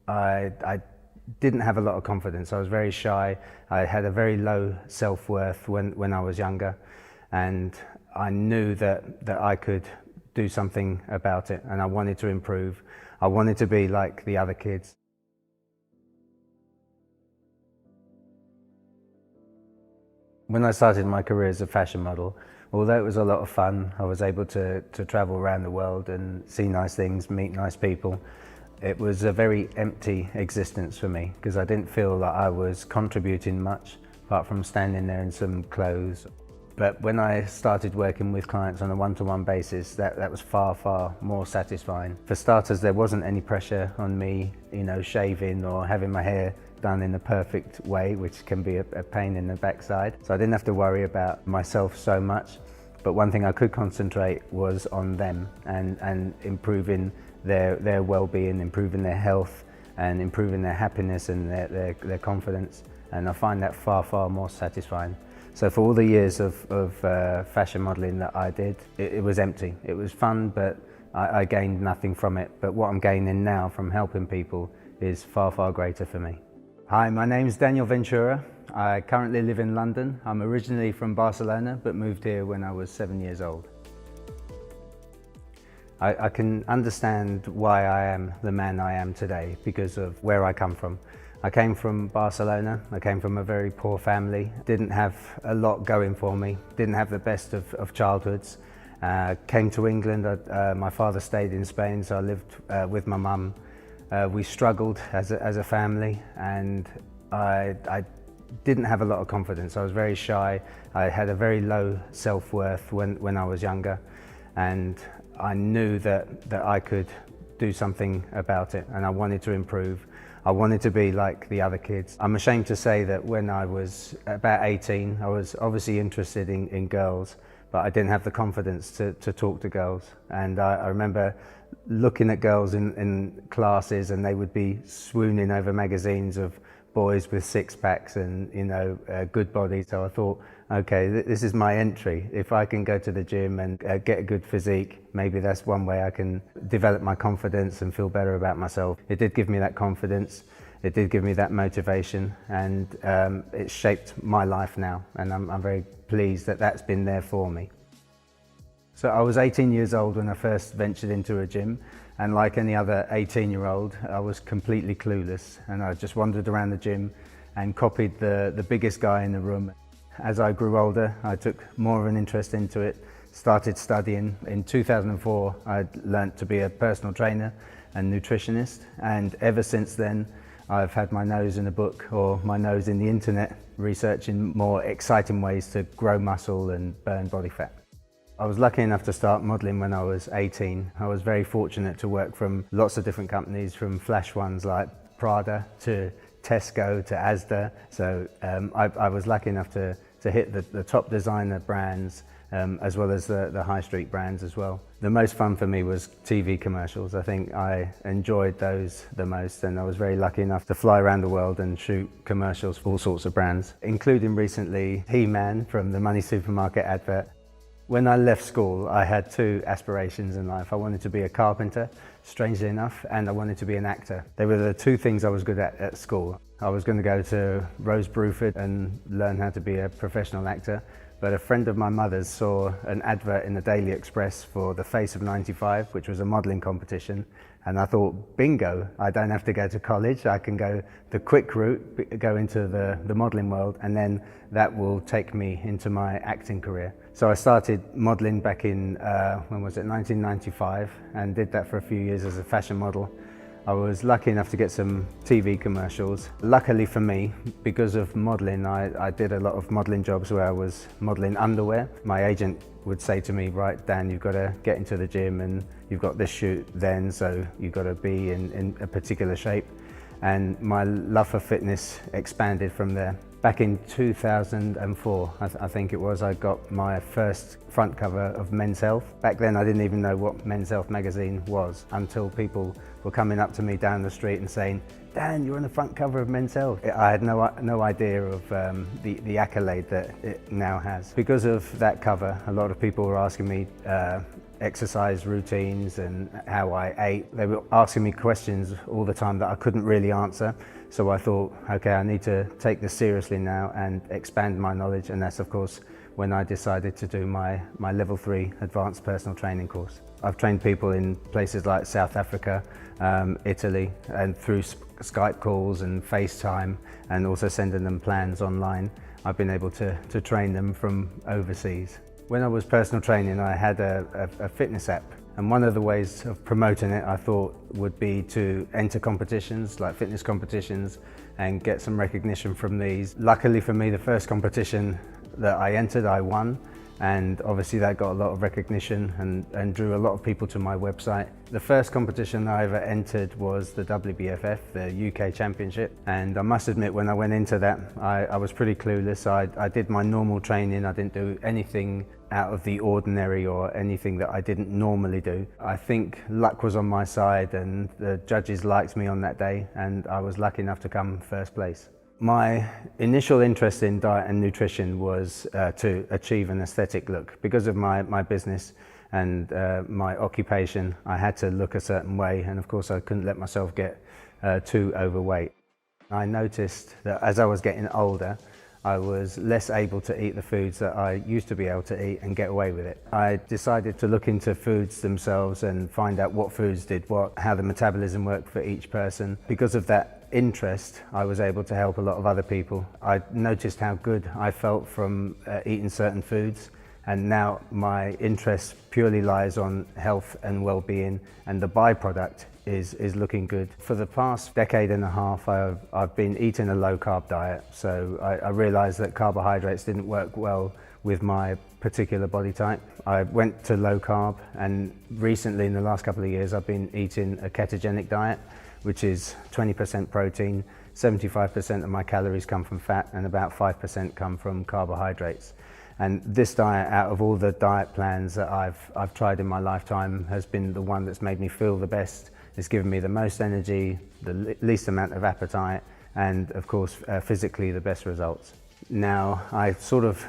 I didn't have a lot of confidence. I was very shy. I had a very low self-worth when I was younger, and I knew that I could do something about it, and I wanted to improve. I wanted to be like the other kids. When I started my career as a fashion model, although it was a lot of fun, I was able to travel around the world and see nice things, meet nice people. It was a very empty existence for me because I didn't feel that I was contributing much apart from standing there in some clothes. But when I started working with clients on a one-to-one basis, that was far more satisfying. For starters, there wasn't any pressure on me, shaving or having my hair done in the perfect way, which can be a pain in the backside. So I didn't have to worry about myself so much. But one thing I could concentrate was on them and improving their well-being, improving their health and improving their happiness and their confidence. And I find that far more satisfying. So for all the years of fashion modeling that I did, it was empty. It was fun, but I gained nothing from it. But what I'm gaining now from helping people is far greater for me. Hi, my name's Daniel Ventura. I currently live in London. I'm originally from Barcelona, but moved here when I was 7 years old. I can understand why I am the man I am today because of where I come from. I came from Barcelona. I came from a very poor family. Didn't have a lot going for me. Didn't have the best of childhoods. Came to England. My father stayed in Spain, so I lived with my mum. We struggled as a family, and I didn't have a lot of confidence. I was very shy. I had a very low self-worth when I was younger, and I knew that I could do something about it, and I wanted to improve. I wanted to be like the other kids. I'm ashamed to say that when I was about 18, I was obviously interested in girls, but I didn't have the confidence to talk to girls. And I remember looking at girls in classes, and they would be swooning over magazines of boys with six-packs and good bodies. So I thought, okay, this is my entry. If I can go to the gym and get a good physique, maybe that's one way I can develop my confidence and feel better about myself. It did give me that confidence. It did give me that motivation, and it shaped my life now. And I'm very pleased that that's been there for me. So I was 18 years old when I first ventured into a gym, and like any other 18-year-old, I was completely clueless, and I just wandered around the gym and copied the biggest guy in the room. As I grew older, I took more of an interest into it, started studying. In 2004, I learnt to be a personal trainer and nutritionist, and ever since then, I've had my nose in a book or my nose in the internet, researching more exciting ways to grow muscle and burn body fat. I was lucky enough to start modelling when I was 18. I was very fortunate to work from lots of different companies, from flash ones like Prada to Tesco to Asda. So I was lucky enough to hit the top designer brands as well as the high street brands as well. The most fun for me was TV commercials. I think I enjoyed those the most, and I was very lucky enough to fly around the world and shoot commercials for all sorts of brands, including recently He-Man from the Moneysupermarket advert. When I left school, I had two aspirations in life. I wanted to be a carpenter, strangely enough, and I wanted to be an actor. They were the two things I was good at school. I was going to go to Rose Bruford and learn how to be a professional actor, but a friend of my mother's saw an advert in the Daily Express for the Face of 95, which was a modelling competition, and I thought, bingo, I don't have to go to college, I can go the quick route, go into the modelling world, and then that will take me into my acting career. So I started modelling back in, 1995, and did that for a few years as a fashion model. I was lucky enough to get some TV commercials. Luckily for me, because of modelling, I did a lot of modelling jobs where I was modelling underwear. My agent would say to me, right, Dan, you've got to get into the gym and you've got this shoot then, so you've got to be in a particular shape. And my love for fitness expanded from there. Back in 2004, I think it was, I got my first front cover of Men's Health. Back then I didn't even know what Men's Health magazine was until people were coming up to me down the street and saying, "Dan, you're on the front cover of Men's Health." I had no idea of the accolade that it now has. Because of that cover, a lot of people were asking me exercise routines and how I ate. They were asking me questions all the time that I couldn't really answer. So I thought, okay, I need to take this seriously now and expand my knowledge. And that's of course when I decided to do my level 3 advanced personal training course. I've trained people in places like South Africa, Italy, and through Skype calls and FaceTime, and also sending them plans online, I've been able to train them from overseas. When I was personal training, I had a fitness app, and one of the ways of promoting it I thought would be to enter competitions, like fitness competitions, and get some recognition from these. Luckily for me, the first competition that I entered, I won, and obviously that got a lot of recognition and drew a lot of people to my website. The first competition I ever entered was the WBFF, the UK Championship, and I must admit when I went into that I was pretty clueless. I did my normal training, I didn't do anything out of the ordinary or anything that I didn't normally do. I think luck was on my side and the judges liked me on that day, and I was lucky enough to come first place. My initial interest in diet and nutrition was to achieve an aesthetic look. Because of my business and my occupation, I had to look a certain way, and of course I couldn't let myself get too overweight. I noticed that as I was getting older, I was less able to eat the foods that I used to be able to eat and get away with it. I decided to look into foods themselves and find out what foods did what, how the metabolism worked for each person. Because of that interest, I was able to help a lot of other people. I noticed how good I felt from eating certain foods, and now my interest purely lies on health and well-being, and the byproduct is looking good. For the past decade and a half, I've been eating a low-carb diet, so I realized that carbohydrates didn't work well with my particular body type. I went to low carb, and recently in the last couple of years I've been eating a ketogenic diet, which is 20% protein, 75% of my calories come from fat, and about 5% come from carbohydrates. And this diet, out of all the diet plans that I've tried in my lifetime, has been the one that's made me feel the best. It's given me the most energy, the least amount of appetite, and of course physically the best results. Now, I sort of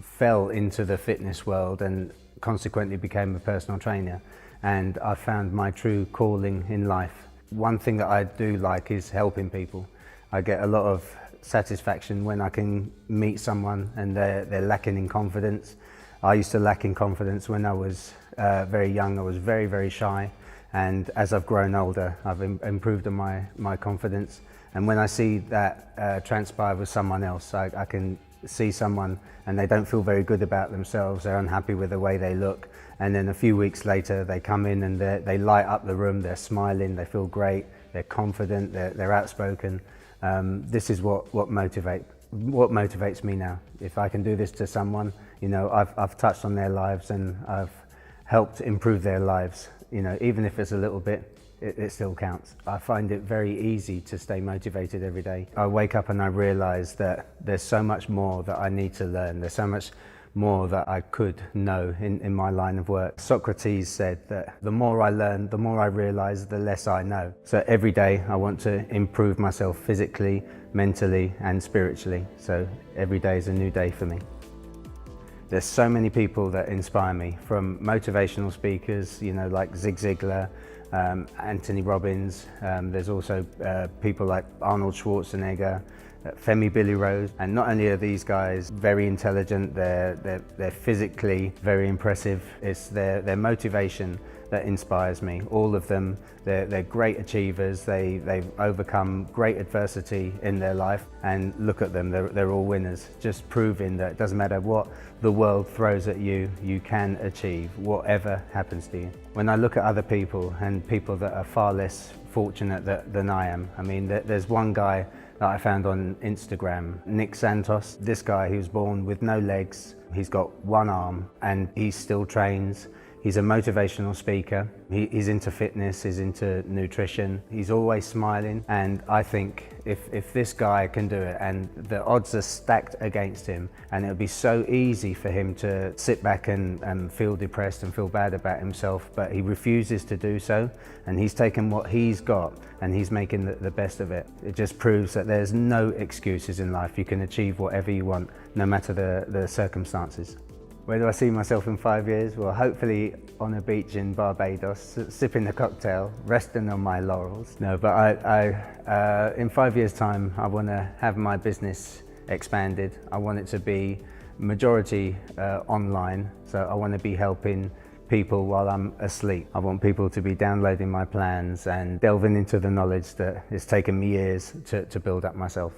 fell into the fitness world and consequently became a personal trainer, and I found my true calling in life. One thing that I do like is helping people. I get a lot of satisfaction when I can meet someone and they're lacking in confidence. I used to lack in confidence when I was very young. I was very, very shy, and as I've grown older, I've improved on my confidence. And when I see that transpire with someone else, I can see someone and they don't feel very good about themselves, they're unhappy with the way they look, and then a few weeks later they come in and they light up the room, they're smiling, they feel great, they're confident, they're outspoken. This is what motivates me now. If I can do this to someone, you know, I've touched on their lives and I've helped improve their lives, you know, even if it's a little bit, it still counts. I find it very easy to stay motivated every day. I wake up and I realize that there's so much more that I need to learn. There's so much more that I could know in my line of work. Socrates said that the more I learn, the more I realize, the less I know. So every day I want to improve myself physically, mentally, and spiritually. So every day is a new day for me. There's so many people that inspire me, from motivational speakers, you know, like Zig Ziglar, Anthony Robbins. There's also people like Arnold Schwarzenegger, Femi Billy Rose, and not only are these guys very intelligent, they're physically very impressive. It's their motivation that inspires me. All of them, they're great achievers. They've overcome great adversity in their life, and look at them, they're all winners, just proving that it doesn't matter what the world throws at you, you can achieve whatever happens to you. When I look at other people and people that are far less fortunate than I am, I mean, there's one guy that I found on Instagram, Nick Santos. This guy, he was born with no legs, he's got one arm, and he still trains. He's a motivational speaker. He's into fitness, he's into nutrition. He's always smiling, and I think if this guy can do it, and the odds are stacked against him, and it would be so easy for him to sit back and feel depressed and feel bad about himself, but he refuses to do so, and he's taken what he's got and he's making the best of it. It just proves that there's no excuses in life. You can achieve whatever you want, no matter the circumstances. Where do I see myself in 5 years? Well, hopefully on a beach in Barbados, sipping a cocktail, resting on my laurels. No, but in 5 years' time, I want to have my business expanded. I want it to be majority online, so I want to be helping people while I'm asleep. I want people to be downloading my plans and delving into the knowledge that it's taken me years to build up myself.